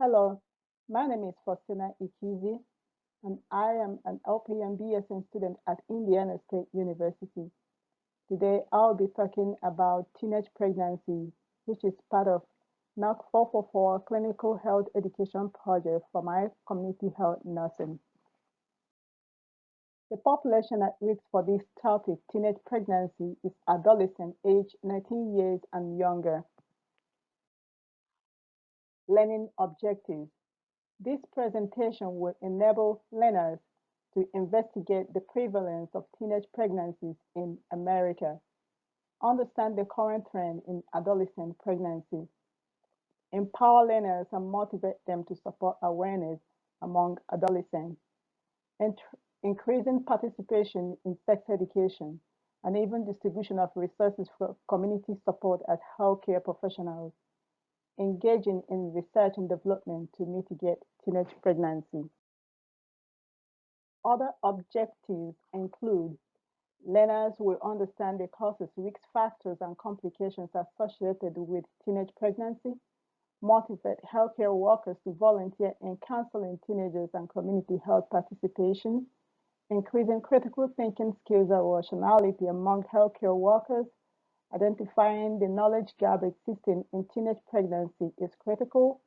Hello, my name is Faustina Ikizi, and I am an LPM BSN student at Indiana State University. Today, I'll be talking about teenage pregnancy, which is part of NURC 444 Clinical Health Education Project for my community health nursing. The population at risk for this topic, teenage pregnancy, is adolescent aged 19 years and younger. Learning objectives. This presentation will enable learners to investigate the prevalence of teenage pregnancies in America, understand the current trend in adolescent pregnancy, empower learners and motivate them to support awareness among adolescents, and increasing participation in sex education, and even distribution of resources for community support as healthcare professionals, engaging in research and development to mitigate teenage pregnancy. Other objectives include learners will understand the causes, risk factors, and complications associated with teenage pregnancy, motivate healthcare workers to volunteer in counseling teenagers and community health participation, increasing critical thinking skills and rationality among healthcare workers, identifying the knowledge gap existing in teenage pregnancy is critical.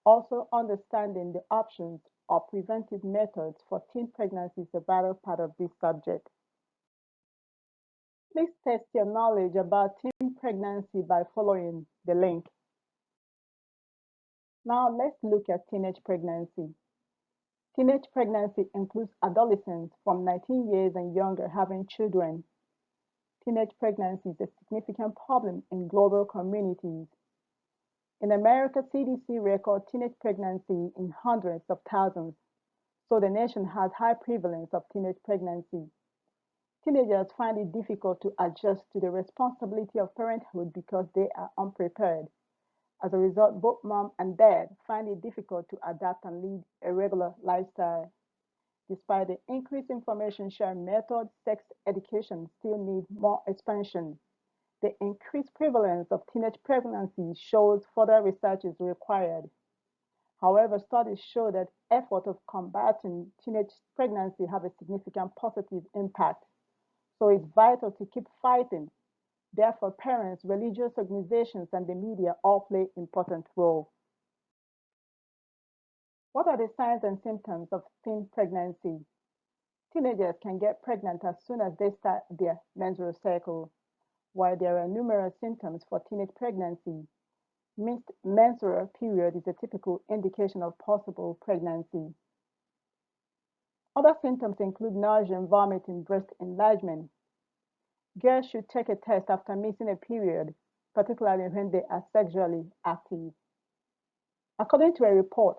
Also, understanding the options or preventive methods for teen pregnancy is a vital part of this subject. Please test your knowledge about teen pregnancy by following the link. Now, let's look at teenage pregnancy. Teenage pregnancy includes adolescents from 19 years and younger having children. Teenage pregnancy is a significant problem in global communities. In America, CDC records teenage pregnancy in hundreds of thousands, so the nation has high prevalence of teenage pregnancy. Teenagers find it difficult to adjust to the responsibility of parenthood because they are unprepared. As a result, both mom and dad find it difficult to adapt and lead a regular lifestyle. Despite the increased information sharing methods, sex education still needs more expansion. The increased prevalence of teenage pregnancy shows further research is required. However, studies show that efforts of combating teenage pregnancy have a significant positive impact. So it's vital to keep fighting. Therefore, parents, religious organizations, and the media all play important role. What are the signs and symptoms of teen pregnancy? Teenagers can get pregnant as soon as they start their menstrual cycle. While there are numerous symptoms for teenage pregnancy, missed menstrual period is a typical indication of possible pregnancy. Other symptoms include nausea and vomiting, breast enlargement. Girls should take a test after missing a period, particularly when they are sexually active. According to a report,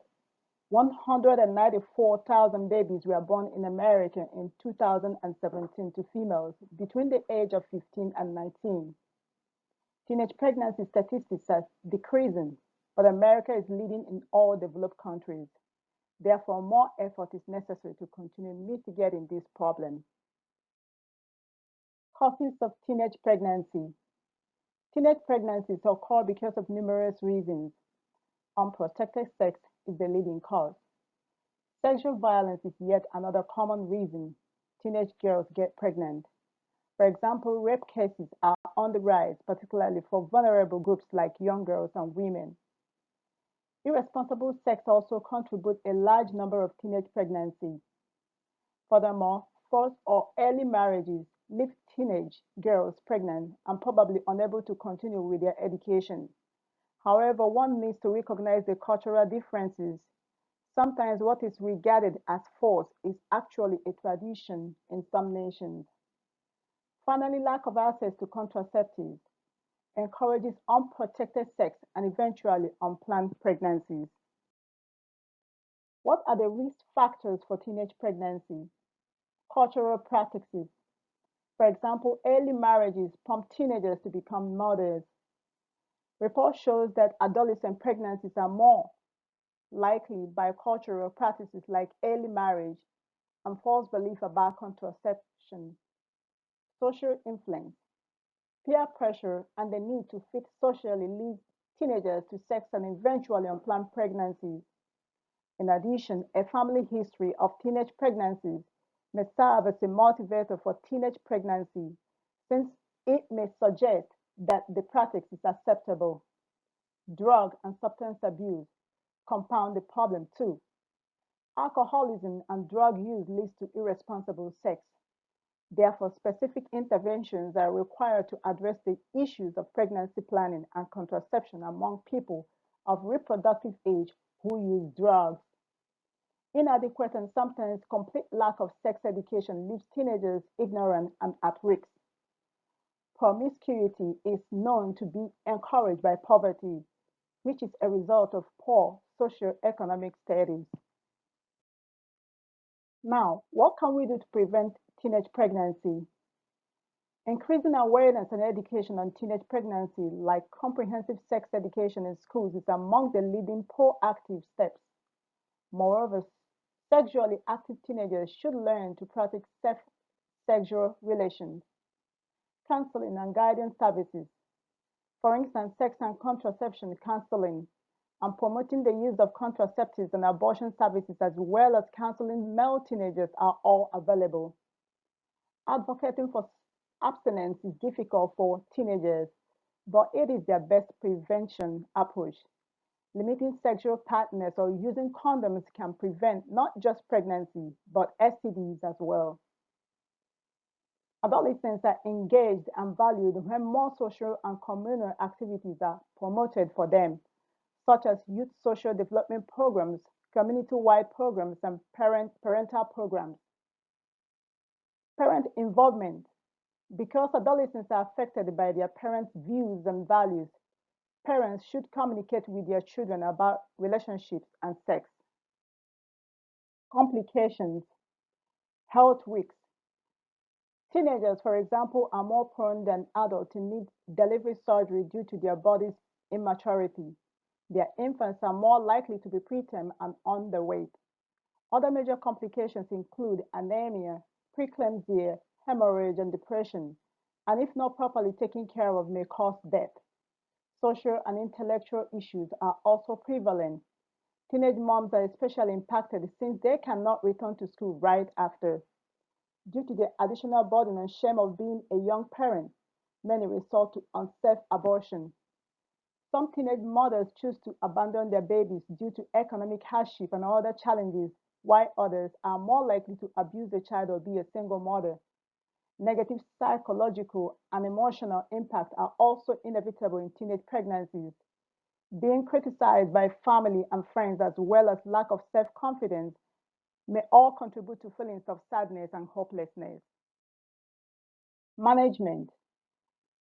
194,000 babies were born in America in 2017 to females between the age of 15 and 19. Teenage pregnancy statistics are decreasing, but America is leading in all developed countries. Therefore, more effort is necessary to continue mitigating this problem. Causes of teenage pregnancy. Teenage pregnancies occur because of numerous reasons. Unprotected sex is the leading cause. Sexual violence is yet another common reason teenage girls get pregnant. For example, rape cases are on the rise, particularly for vulnerable groups like young girls and women. Irresponsible sex also contributes a large number of teenage pregnancies. Furthermore, forced or early marriages leave teenage girls pregnant and probably unable to continue with their education. However, one needs to recognize the cultural differences. Sometimes what is regarded as force is actually a tradition in some nations. Finally, lack of access to contraceptives encourages unprotected sex and eventually unplanned pregnancies. What are the risk factors for teenage pregnancy? Cultural practices. For example, early marriages prompt teenagers to become mothers. Report shows that adolescent pregnancies are more likely by cultural practices like early marriage and false belief about contraception. Social influence, peer pressure, and the need to fit socially leads teenagers to sex and eventually unplanned pregnancies. In addition, a family history of teenage pregnancies may serve as a motivator for teenage pregnancy, since it may suggest that the practice is acceptable. Drug and substance abuse compound the problem too. Alcoholism and drug use leads to irresponsible sex. Therefore, specific interventions are required to address the issues of pregnancy planning and contraception among people of reproductive age who use drugs. Inadequate and sometimes complete lack of sex education leaves teenagers ignorant and at risk. Promiscuity is known to be encouraged by poverty, which is a result of poor socioeconomic status. Now, what can we do to prevent teenage pregnancy? Increasing awareness and education on teenage pregnancy, like comprehensive sex education in schools, is among the leading proactive steps. Moreover, sexually active teenagers should learn to practice safe sexual relations, counseling, and guidance services. For instance, sex and contraception counseling, and promoting the use of contraceptives and abortion services, as well as counseling male teenagers, are all available. Advocating for abstinence is difficult for teenagers, but it is their best prevention approach. Limiting sexual partners or using condoms can prevent not just pregnancy, but STDs as well. Adolescents are engaged and valued when more social and communal activities are promoted for them, such as youth social development programs, community-wide programs, and parental programs. Parent involvement. Because adolescents are affected by their parents' views and values, parents should communicate with their children about relationships and sex. Complications, health risks. Teenagers, for example, are more prone than adults to need delivery surgery due to their body's immaturity. Their infants are more likely to be preterm and underweight. Other major complications include anemia, preeclampsia, hemorrhage, and depression, and if not properly taken care of, may cause death. Social and intellectual issues are also prevalent. Teenage moms are especially impacted since they cannot return to school right after. Due to the additional burden and shame of being a young parent, many resort to unsafe abortion. Some teenage mothers choose to abandon their babies due to economic hardship and other challenges, while others are more likely to abuse a child or be a single mother. Negative psychological and emotional impacts are also inevitable in teenage pregnancies. Being criticized by family and friends, as well as lack of self confidence, may all contribute to feelings of sadness and hopelessness. Management.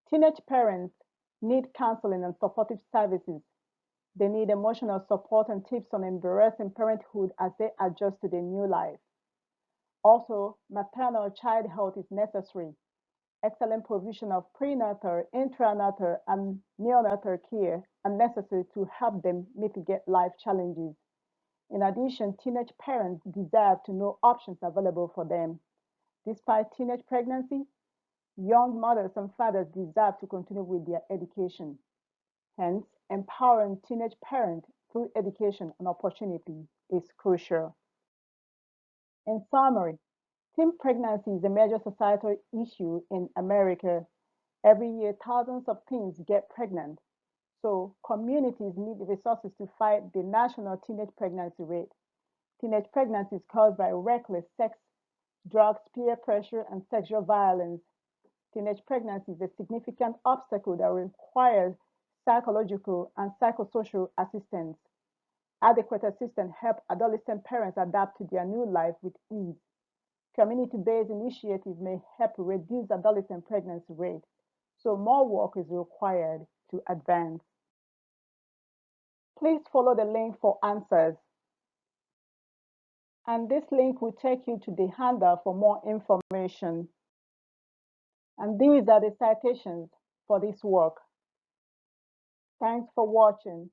Teenage parents need counseling and supportive services. They need emotional support and tips on embracing parenthood as they adjust to their new life. Also, maternal child health is necessary. Excellent provision of prenatal, intranatal, and neonatal care are necessary to help them mitigate life challenges. In addition, teenage parents deserve to know options available for them. Despite teenage pregnancy, young mothers and fathers deserve to continue with their education. Hence, empowering teenage parents through education and opportunity is crucial. In summary, teen pregnancy is a major societal issue in America. Every year, thousands of teens get pregnant. So, communities need resources to fight the national teenage pregnancy rate. Teenage pregnancy is caused by reckless sex, drugs, peer pressure, and sexual violence. Teenage pregnancy is a significant obstacle that requires psychological and psychosocial assistance. Adequate assistance help adolescent parents adapt to their new life with ease. Community-based initiatives may help reduce adolescent pregnancy rate, so more work is required to advance. Please follow the link for answers. And this link will take you to the handout for more information. And these are the citations for this work. Thanks for watching.